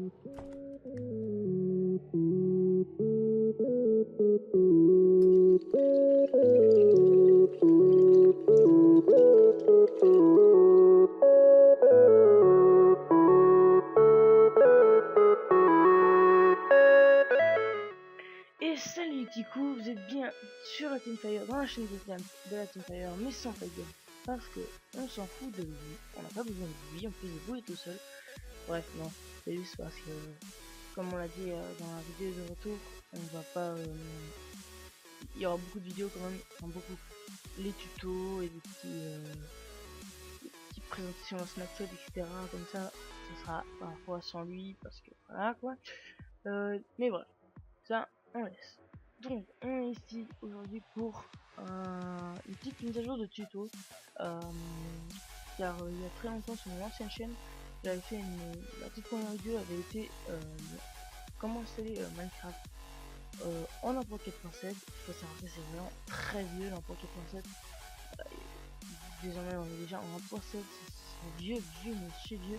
Et salut les petits coups, vous êtes bien sur la Teamfire, dans la chaîne de la Teamfire, mais sans faille, parce que on s'en fout de lui, on n'a pas besoin de lui, on peut se débrouiller tout seul. Bref, non, c'est juste parce que, comme on l'a dit dans la vidéo de retour, on va pas, il y aura beaucoup de vidéos quand même, enfin beaucoup, les tutos et des petites présentations en Snapchat, etc. Comme ça, ce sera parfois sans lui, parce que voilà quoi. Mais bref, ça on laisse. Donc on est ici aujourd'hui pour une petite mise à jour de tuto, car il y a très longtemps sur mon ancienne chaîne j'avais fait la toute première vidéo avait été comment installer Minecraft en 1.4.7. Il faut savoir que c'est vraiment très vieux l'Emploi 4.7. Désormais on est déjà en 1.7, c'est vieux mais c'est vieux.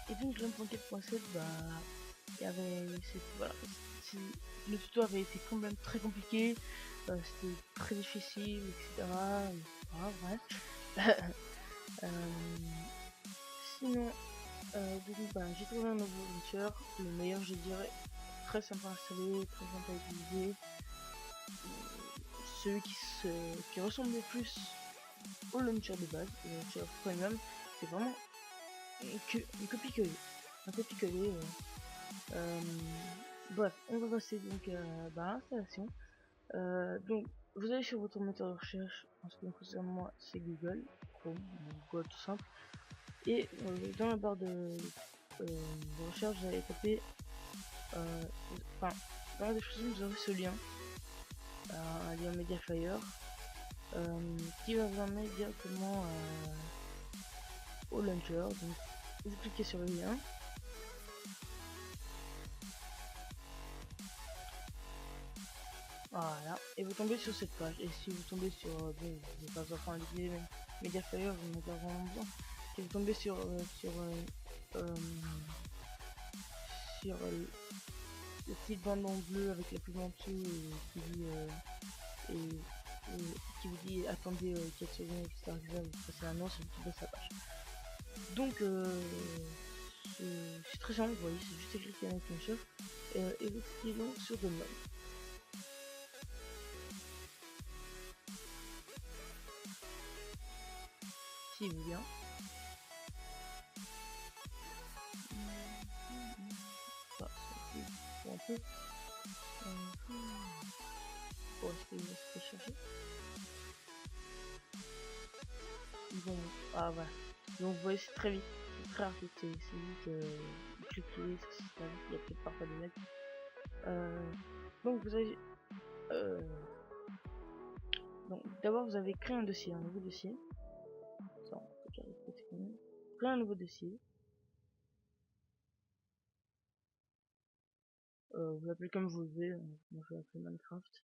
Et donc l'Emploi 4.7, bah il y avait voilà, le tuto avait été quand même très compliqué, c'était très difficile, etc. Bref. Sinon donc bah, j'ai trouvé un nouveau launcher, le meilleur je dirais, très sympa à installer, très sympa à utiliser, celui qui ressemble le plus au launcher de base, le launcher premium. C'est vraiment une copie-collée, un copie-collé. Bref, on va passer donc à l'installation. Donc vous allez sur votre moteur de recherche, en ce qui me concerne moi c'est Google Chrome, Google tout simple, et dans la barre de recherche vous allez taper dans la description vous aurez ce lien, un lien Mediafire, qui va vous emmener directement au launcher. Donc vous cliquez sur le lien. Voilà, et vous tombez sur cette page. Et si vous tombez sur, bon, je vais pas vous apprendre à utiliser Mediafire, vous n'avez pas vraiment besoin. Si vous tombez sur le petit bandeau bleu avec la pub en dessous qui vous dit attendez 4 secondes, etc. Vous passez un an, c'est vous tombez sur sa page. Donc c'est très simple, vous voyez, c'est juste écrit avec un chef, et vous cliquez donc sur Download. Si vous bien. Un peu. Bon, est-ce que je peux chercher? Bon, ah voilà. Donc vous voyez, c'est très vite, c'est très rapide, c'est vite, cliquer, ça c'est très vite, il y a peut-être parfois des mecs. Donc vous avez, donc d'abord vous avez créé un dossier, un nouveau dossier. Attends, créer un nouveau dossier. Vous l'appelez comme vous voulez, moi je vais l'appeler Minecraft.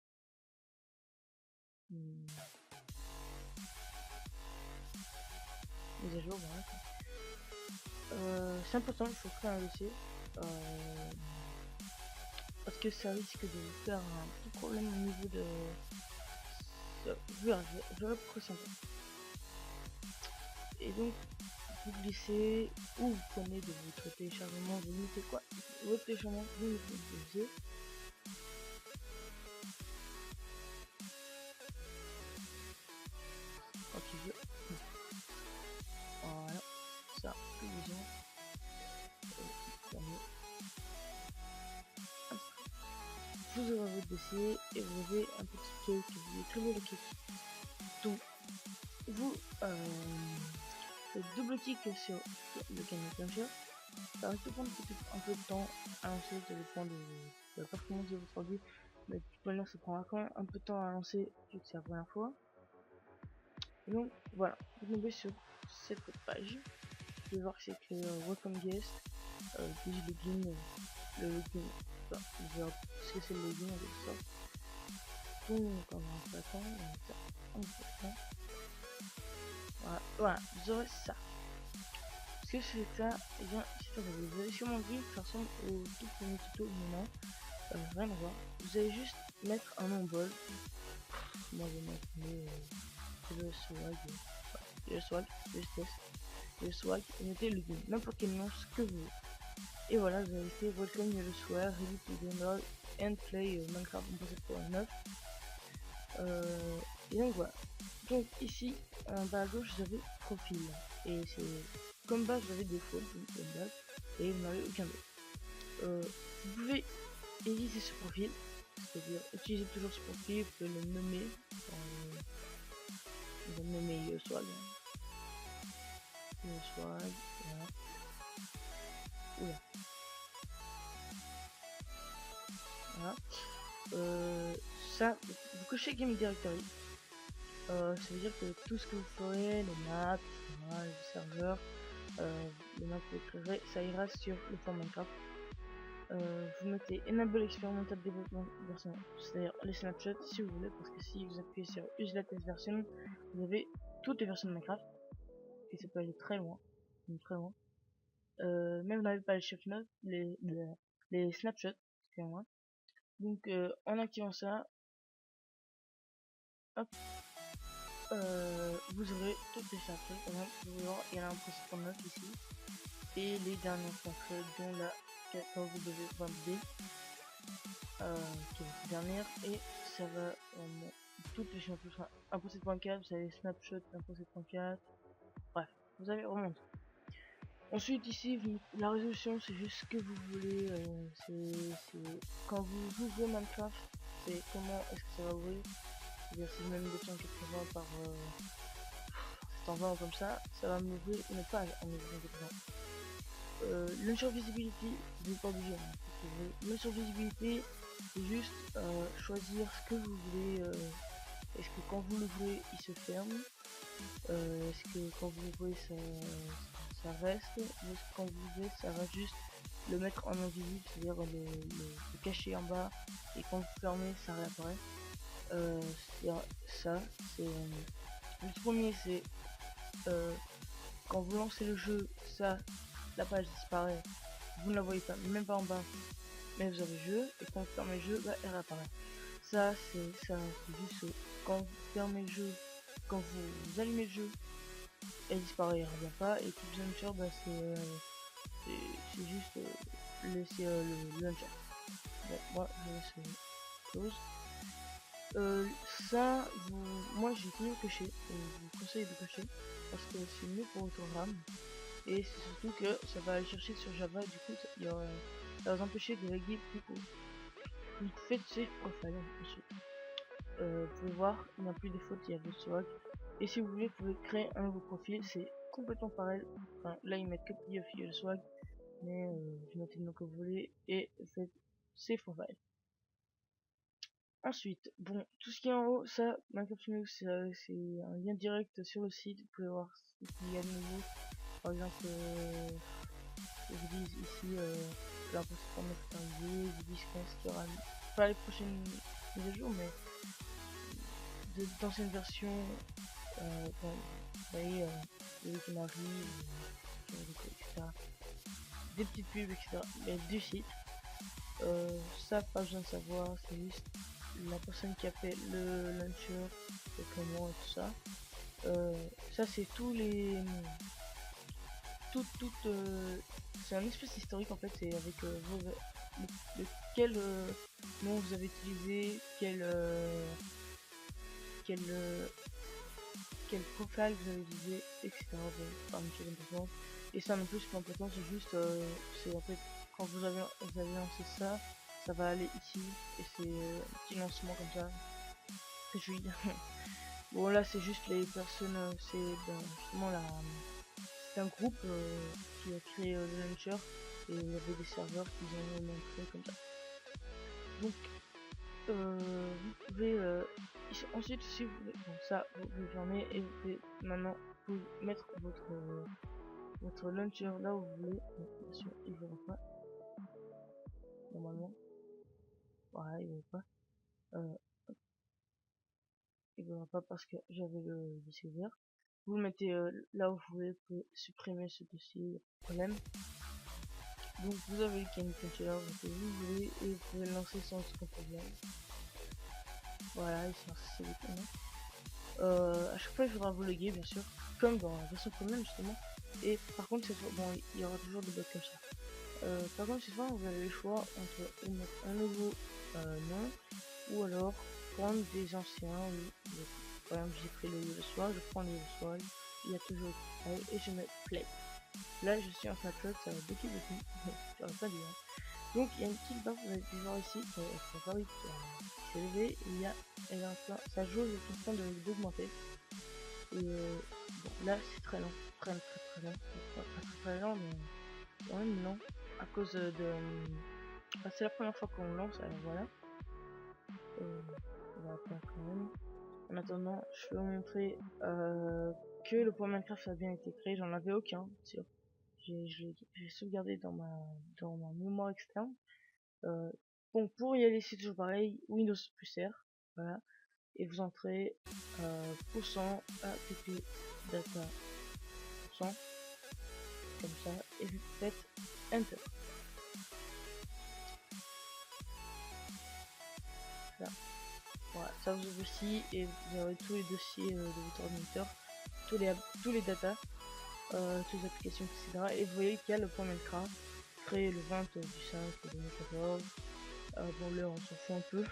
Mise à jour, voilà. C'est important, il faut créer un dossier. Parce que ça risque de vous faire un petit problème au niveau de... Je verrai pourquoi c'est important. Et donc, vous glissez, ou vous prenez de votre téléchargement, vous mettez quoi? Votre téléchargement, vous mettez le dossier. Quand il veut. Voilà, ça, plus besoin. Vous aurez votre dossier et vous avez un petit cake, vous écrivez le cake. Donc, vous faites double-clic sur le canal launcher. Ça risque de prendre un peu de temps à lancer, ça dépend de la performance de votre ordi. Mais de toute manière, ça prendra quand même un peu de temps à lancer, vu que c'est la première fois. Et donc, voilà, vous tombez sur cette page. Vous pouvez voir que c'est écrit Welcome Guest, puis login, le login, enfin, je vais ce que c'est le login avec ça. Donc, on va attendre, voilà, vous aurez ça. ce que c'est ça, et bien c'est horrible. Vous avez sûrement vu que ça ressemble au tout premier tuto, mais non, rien à voir. Vous allez juste mettre un nom bol. Moi je vais mettre le swag, le swag, et mettez le game, n'importe quel nom, ce que vous voulez. Et voilà, vous avez fait Welcome le swag, ready to download and play Minecraft 1.7.9. Et donc voilà. Donc ici, en bas à gauche, vous avez profil. Et c'est comme base, vous avez des fautes, comme base, et vous n'avez aucun d'autre. Vous pouvez éditer ce profil, c'est-à-dire utiliser toujours ce profil, vous pouvez le nommer. Vous allez nommer swag. Swag, voilà. Oula. Voilà. Ça, vous cochez Game Directory. Ça veut dire que tout ce que vous ferez, les maps, etc., les serveurs, les maps que vous créerez, ça ira sur le format Minecraft. Vous mettez Enable Experimental Development Version, c'est-à-dire les snapshots si vous voulez, parce que si vous appuyez sur Use Latest Version, vous avez toutes les versions de Minecraft, et ça peut aller très loin, très loin. Mais vous n'avez pas les chef notes, les snapshots, excusez-moi. Donc en activant ça, hop, vous aurez toutes les snapshots. Par exemple, vous pouvez voir, il y en a un principal note ici, et les dernières snapshots dont la 14W20D, qui est la dernière, et ça va toutes les snapshots 1.7.4, vous avez les snapshots 1.7.4, bref, vous avez vraiment tout. Ensuite ici, la résolution c'est juste ce que vous voulez, c'est quand vous ouvrez Minecraft, c'est comment est-ce que ça va ouvrir. C'est-à-dire si je mets 280 par 720 comme ça va m'ouvrir une page en 280. Launcher Visibility, vous n'êtes pas obligé. Launcher Visibility, c'est juste choisir ce que vous voulez. Est-ce que quand vous l'ouvrez, il se ferme? Est-ce que quand vous l'ouvrez, ça reste? Ou est-ce que quand vous l'ouvrez, ça va juste le mettre en invisible, c'est-à-dire le cacher en bas, et quand vous fermez, ça réapparaît? Ça, c'est le premier, c'est quand vous lancez le jeu, ça, la page disparaît, vous ne la voyez pas, même pas en bas, mais vous avez le jeu, et quand vous fermez le jeu, bah, elle réapparaît. Ça, c'est juste quand vous fermez le jeu, quand vous allumez le jeu, elle disparaît, elle revient pas, et Keep Launcher, bah, c'est juste laisser le launcher. Bon, moi, je laisse close. Ça, moi j'ai toujours coché, je vous conseille de cocher parce que c'est mieux pour votre RAM, et c'est surtout que ça va aller chercher sur Java, du coup ça va vous empêcher de laguer plus court. Donc faites ces profiles ensuite. Vous pouvez voir, il n'y a plus de fautes, il y a le swag, et si vous voulez, vous pouvez créer un nouveau profil, c'est complètement pareil. Enfin, là ils mettent que le swag, mais vous mettez le nom que vous voulez et faites ces profiles. Ensuite, bon, tout ce qui est en haut, ça, Minecraft Studio, c'est un lien direct sur le site. Vous pouvez voir ce qu'il y a de nouveau. Par exemple, je vous dis ici, l'impossible pour mettre arrivé, je vous dis ce qu'il y aura, pas les prochaines mises à jour, mais d'anciennes versions, bon, vous voyez, les canaries, etc. Des petites pubs, etc. Mais du site, ça, pas besoin de savoir, c'est juste la personne qui a fait le launcher, et comment et tout ça. Ça c'est tous les c'est un espèce historique en fait, c'est avec lequel nom vous avez utilisé, quel profile vous avez utilisé, etc. Et ça non plus c'est pas important, c'est juste c'est en fait quand vous avez lancé ça, ça va aller ici, et c'est un petit lancement comme ça. Je vais dire. Bon là c'est juste les personnes, c'est justement c'est un groupe qui a créé le launcher, et il y avait des serveurs qui ont montré comme ça. Donc vous pouvez ensuite si vous voulez, bon, ça vous pouvez fermer, et vous pouvez maintenant vous mettre votre launcher là où vous voulez. Bon, bien sûr il ne verra pas normalement, voilà il ne verra pas, il ne verra pas parce que j'avais le dossier ouvert. vous le mettez là où vous pouvez supprimer ce dossier, problème. Donc vous avez le Candy Controller, vous voulez, et vous pouvez le lancer sans aucun problème. Voilà, il s'est lancé à chaque fois il faudra vous loguer bien sûr, comme dans la version commune justement. Et par contre cette fois, bon, il y aura toujours des bugs comme ça. Par contre cette fois vous avez le choix entre mettre un nouveau nom, ou alors prendre des anciens. Par exemple j'ai pris le soir, je prends le soir, il y a toujours et je mets play. Là je suis en snapshot, ça va beaucoup, j'aurais pas dit. Donc il y a une petite barre, vous avez pu voir ici, qui s'est levée, il y a, ça joue est en train d'augmenter. Et bon, là c'est très lent, très long, pas très lent, mais quand même lent, à cause de... Enfin, c'est la première fois qu'on lance, alors voilà. On va attendre quand même. En attendant, je vais vous montrer que le point Minecraft a bien été créé, j'en avais aucun, sûr. J'ai sauvegardé dans ma mémoire externe. Bon, pour y aller, c'est toujours pareil, Windows plus R, voilà, et vous entrez %app data %, comme ça, et vous faites Enter. Là. Voilà, ça vous ouvre aussi, et vous aurez tous les dossiers de votre ordinateur, tous les datas, toutes les applications, etc. Et vous voyez qu'il y a le point Minecraft, créé le 20 du 5 2014. Bon, là, on s'en fout un peu.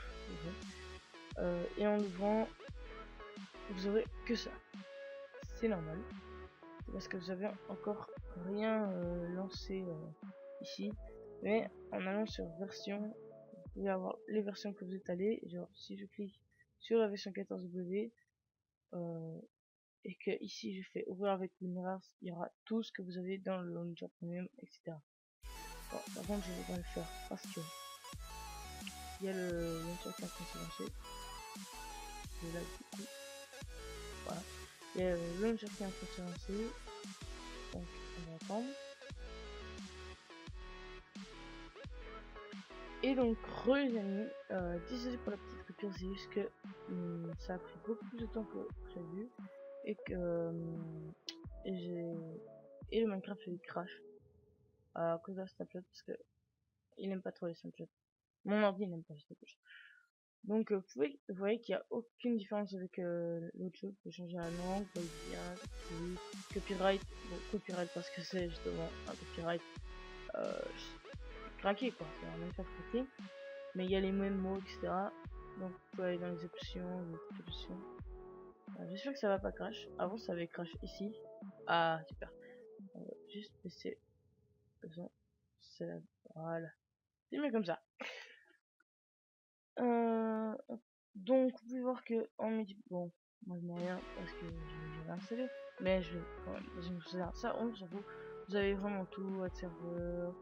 Et en ouvrant, vous aurez que ça. C'est normal. C'est parce que vous avez encore rien lancé ici. Mais en allant sur version, vous pouvez avoir les versions que vous êtes allé. Genre, si je clique sur la version 14W, et que ici je fais ouvrir avec WinRAR, il y aura tout ce que vous avez dans le launcher premium, etc. Bon, par contre, je vais pas le faire parce que il y a le launcher qui est en train de se lancer. Et là, du coup, voilà. Il y a le launcher qui est en train de se lancer. Donc, on va attendre. Et donc, les amis, désolé pour la petite coupure, c'est juste que ça a pris beaucoup plus de temps que prévu. Et que et le Minecraft il crash à cause de la snapshot parce que il aime pas trop les snapshots. Mon ordi n'aime pas les snapshots. Donc vous voyez qu'il n'y a aucune différence avec l'autre jeu. Vous pouvez changer la langue, vous voyez bien, copyright, bon copyright parce que c'est justement un copyright craqué quoi, c'est un Minecraft craqué. Mais il y a les mêmes mots, etc. Donc vous pouvez aller dans les options, j'espère que ça va pas crash. Avant ça avait crash ici. Ah super. On va juste baisser le son. Voilà. C'est mieux comme ça. Donc vous pouvez voir que en midi, bon, moi je n'ai rien parce que j'ai installé, mais je vais quand même ça, on s'en fout. Vous avez vraiment tout, à serveur.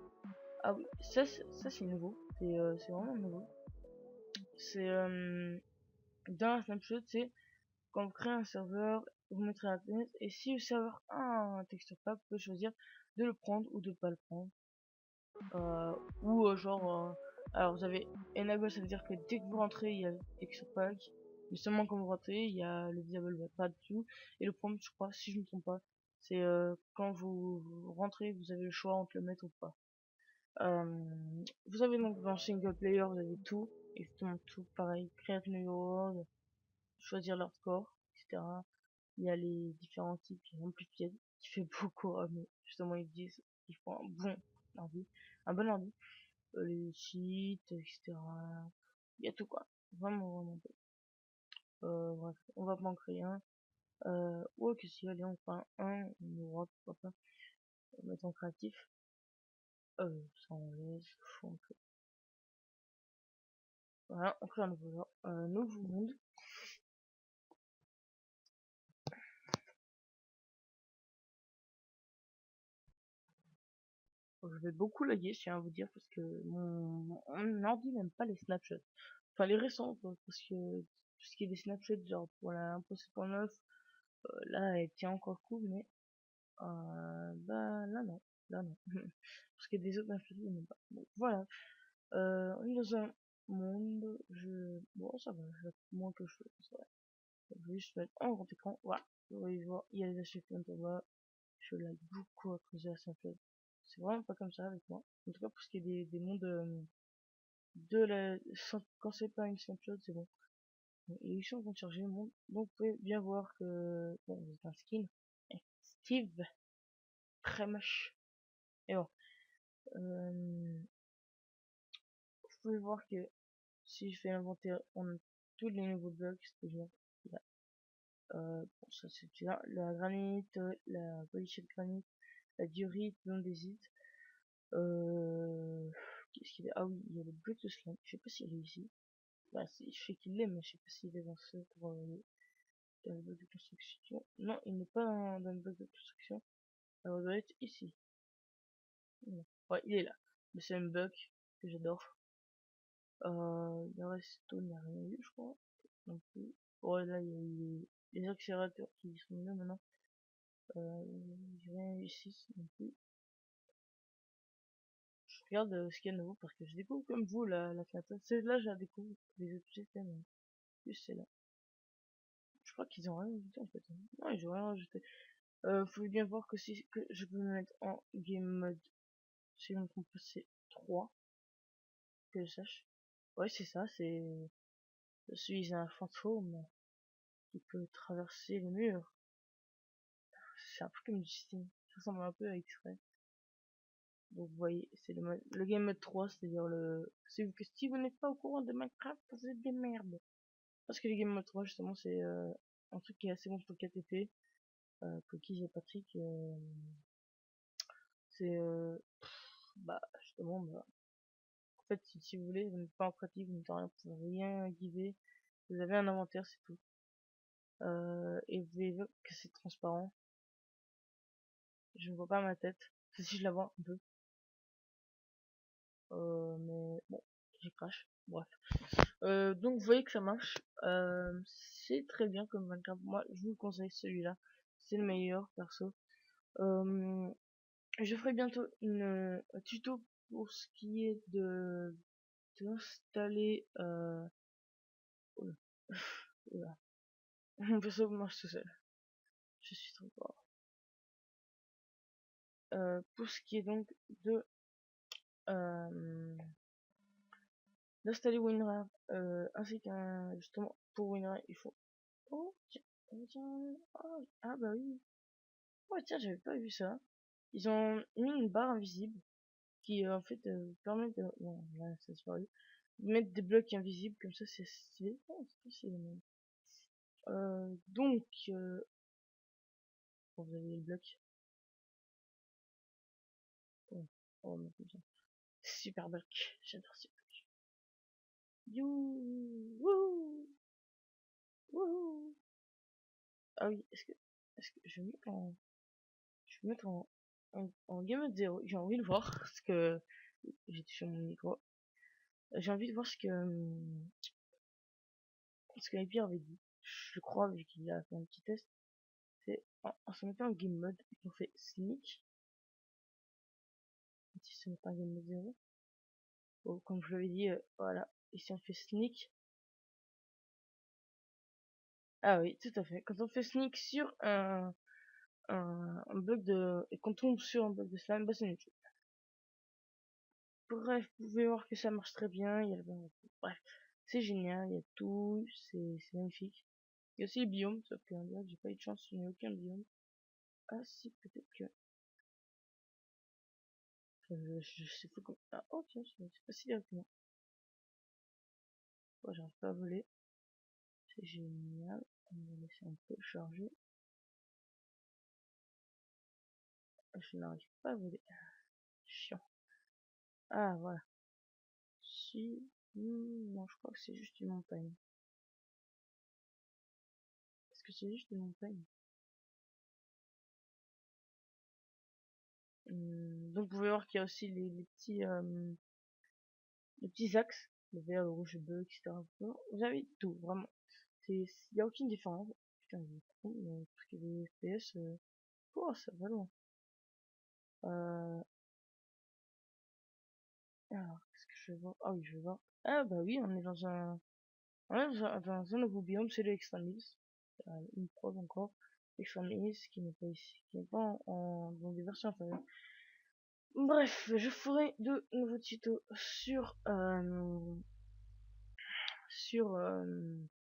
Ah oui, ça c'est nouveau, c'est vraiment nouveau. C'est dans la snapshot, c'est quand vous créez un serveur, vous mettrez la fenêtre, et si le serveur a un texture pack, vous pouvez choisir de le prendre ou de pas le prendre. Ou genre, alors vous avez enable, ça veut dire que dès que vous rentrez, il y a le texture pack, mais seulement quand vous rentrez, il y a le visible pas dessus, et le prompt, je crois, si je ne me trompe pas, c'est quand vous rentrez, vous avez le choix entre le mettre ou pas. Vous avez donc dans single player, vous avez tout, exactement tout, pareil, create new world, choisir leur score, etc. Il y a les différents types, il y a amplifié, qui fait beaucoup, mais justement ils disent qu'ils font un bon ordi, les cheats, etc. Il y a tout quoi, vraiment peu. Bref, on va pas en créer un. Ouais que si, allez on fera un, on aura pourquoi pas, on va mettre en créatif. Ça on laisse, voilà, on crée un nouveau monde. Je vais beaucoup laguer, je tiens à vous dire, parce que mon ordi n'aime pas les snapshots. Enfin, les récents, quoi, parce que tout ce qui est des snapshots, genre pour la 1.7.9, là, elle tient encore cool, mais bah là, non. Là, non. Parce que des autres snapshots, ils n'aiment pas. Bon, voilà. On est dans un monde, bon, ça va, moins que je fais, Je vais juste mettre en grand écran. Voilà. Vous voyez voir, il y a les achievements en bas. Je like beaucoup à creuser à Saint-Claude. C'est vraiment pas comme ça avec moi. En tout cas, pour ce qui est des mondes de la... Quand c'est pas une Saint-Claude, c'est bon. Et ils sont en train de charger le monde. Donc vous pouvez bien voir que... Bon, vous êtes un skin. Et Steve. Très moche. Et bon. Vous pouvez voir que si je fais l'inventaire, on a tous les nouveaux bugs. C'est-à-dire, bon, ça c'est là. La granite, la polychette granite, la diorite, l'andésite. Qu'est-ce qu'il y a? Ah oui, il y a le bloc de slime. Je sais pas s'il est ici. Bah, je sais qu'il l'est, mais je sais pas s'il est dans ce dans le bloc de construction. Non, il n'est pas dans le bloc de construction. Alors, il doit être ici. Non. Ouais, il est là. Mais c'est un bug que j'adore. Le reste, il n'y a rien eu, je crois. Non plus. Ouais, là, il y a eu les accélérateurs qui sont là maintenant. J'ai rien eu ici non plus. Je regarde ce qu'il y a de nouveau parce que je découvre comme vous la Fnatic. C'est là je la découvre. Les autres systèmes, plus c'est là. Je crois qu'ils ont rien ajouté en fait. Non, ils ont rien rajouté. Faut bien voir que si que je peux me mettre en game mode. Si je me trompe pas, c'est 3 que je sache. Ouais, c'est ça, c'est. Je suis un fantôme qui peut traverser les murs. C'est un peu comme du Steam. Ça ressemble un peu à X-Ray. Donc vous voyez, c'est le game mode 3, c'est-à-dire si vous n'êtes pas au courant de Minecraft, vous êtes des merdes. Parce que le game mode 3, justement, c'est un truc qui est assez bon pour le KTP. Cookies et Patrick, c'est bah justement, bah, en fait, si vous voulez, vous n'êtes pas en pratique, vous n'êtes rien, vous pouvez rien guider. Vous avez un inventaire, c'est tout. Et vous voyez que c'est transparent. Je ne vois pas ma tête. Enfin, si je la vois un peu. Mais bon, j'ai crash. Bref. Donc vous voyez que ça marche. C'est très bien comme Minecraft. Moi, je vous le conseille celui-là. C'est le meilleur perso. Je ferai bientôt un tuto pour ce qui est de d'installer oula, oula. Mon perso marche tout seul. Je suis trop fort. Pour ce qui est donc de d'installer WinRAR, ainsi qu'un justement pour WinRAR il faut oh tiens, oh, tiens, oh, ah bah oui, oh tiens j'avais pas vu ça. Ils ont mis une barre invisible qui en fait permet de bon là ça a disparu, de mettre des blocs invisibles comme ça c'est stylé. Oh, c'est stylé, même. Donc bon, vous avez le bloc. Oh, oh mon Dieu. Super bloc, j'adore ce bloc. You wouh, wouh. Ah oui, est-ce que je vais mettre en game mode 0, j'ai envie de voir ce que j'ai sur mon micro. J'ai envie de voir ce que Hyper avait dit. Je crois, vu qu'il a fait un petit test, c'est en se mettant en game mode, on fait sneak. Si se met en game mode 0, bon, comme je l'avais dit, voilà. Et si on fait sneak, ah oui, tout à fait. Quand on fait sneak sur un bloc et qu'on tombe sur un bloc de slime, bah c'est une chose. Bref, vous pouvez voir que ça marche très bien. Il y a bref, c'est génial, il y a tout, c'est magnifique. Il y a aussi les biomes, sauf que j'ai pas eu de chance, je n'ai aucun biome. Ah si, peut-être que... Enfin, je sais pas comment... Ah, oh tiens, c'est pas si directement. Oh, j'arrive pas à voler. C'est génial. On va laisser un peu charger. Je n'arrive pas à voler. Chiant. Ah, voilà. Si... non, je crois que c'est juste une montagne. Est-ce que c'est juste une montagne? Donc vous pouvez voir qu'il y a aussi les petits axes, le vert, le rouge, le bleu, etc. Vous avez tout, vraiment. Il n'y a aucune différence. Putain, il est trop, mais parce que les FPS, oh, ça va loin. Alors, qu'est-ce que je vais voir? Ah oui, je vais voir. Ah bah oui, on est dans un nouveau biome, c'est le Extended. une preuve encore, Extreme ce qui n'est pas ici, qui n'est pas dans des versions inférieures. Bref, je ferai de nouveaux tutos sur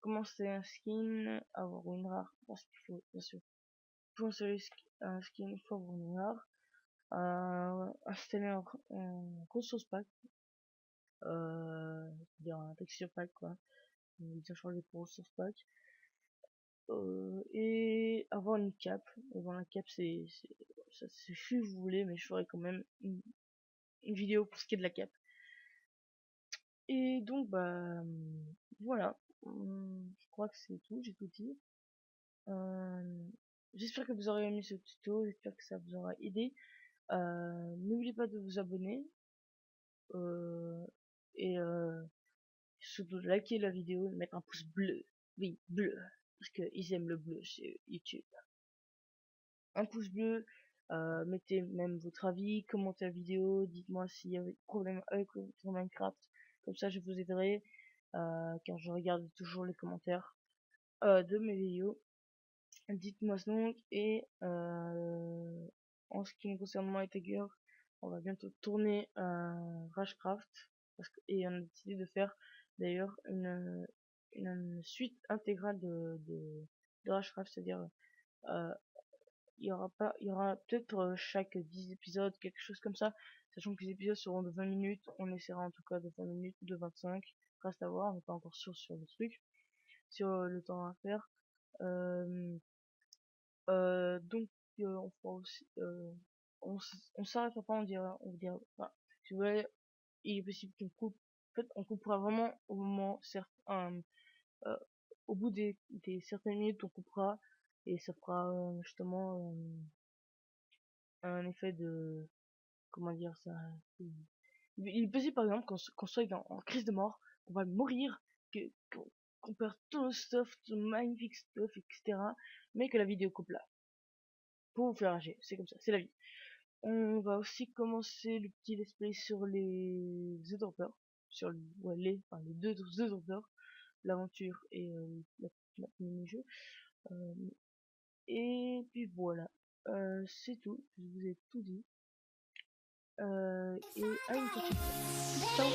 comment c'est un skin, avoir une rare, parce qu'il faut bien sûr pour installer un skin, il faut avoir une rare, installer un resource pack, dire un texture pack quoi, bien changer pour resource pack, et avoir une cap. Et bon, la cap c'est si vous voulez, mais je ferai quand même une vidéo pour ce qui est de la cap. Et donc bah voilà, je crois que c'est tout, j'ai tout dit. J'espère que vous aurez aimé ce tuto, j'espère que ça vous aura aidé. N'oubliez pas de vous abonner et surtout de liker la vidéo, de mettre un pouce bleu, oui bleu, parce qu'ils aiment le bleu chez YouTube. Un pouce bleu, mettez même votre avis, commentez la vidéo, dites-moi s'il y a des problèmes avec votre Minecraft, comme ça je vous aiderai, car je regarde toujours les commentaires de mes vidéos. Dites-moi donc, et en ce qui me concerne moi et Tiger, on va bientôt tourner Rashcraft, et on a décidé de faire d'ailleurs une suite intégrale de Rashcraft, c'est-à-dire il y aura peut-être chaque 10 épisodes, quelque chose comme ça, sachant que les épisodes seront de 20 minutes, on essaiera en tout cas de 20 minutes, de 25, reste à voir, on n'est pas encore sûr sur le truc, sur le temps à faire. Donc on fera aussi, on s'arrêtera pas, on dira, enfin, si vous voulez, il est possible qu'on coupe, en fait, on coupera vraiment au moment certain, au bout des certaines minutes, on coupera, et ça fera justement un effet de, comment dire ça, il est possible par exemple qu'on soit en crise de mort, qu'on va mourir, qu'on perd tout le stuff, tout le magnifique stuff, etc., mais que la vidéo coupe là, pour vous faire rager, c'est comme ça, c'est la vie. On va aussi commencer le petit let's play sur les The Droppers, sur les deux The Droppers, l'aventure et la mini-jeu. Et puis voilà, c'est tout, je vous ai tout dit. Et à une prochaine fois. Ciao.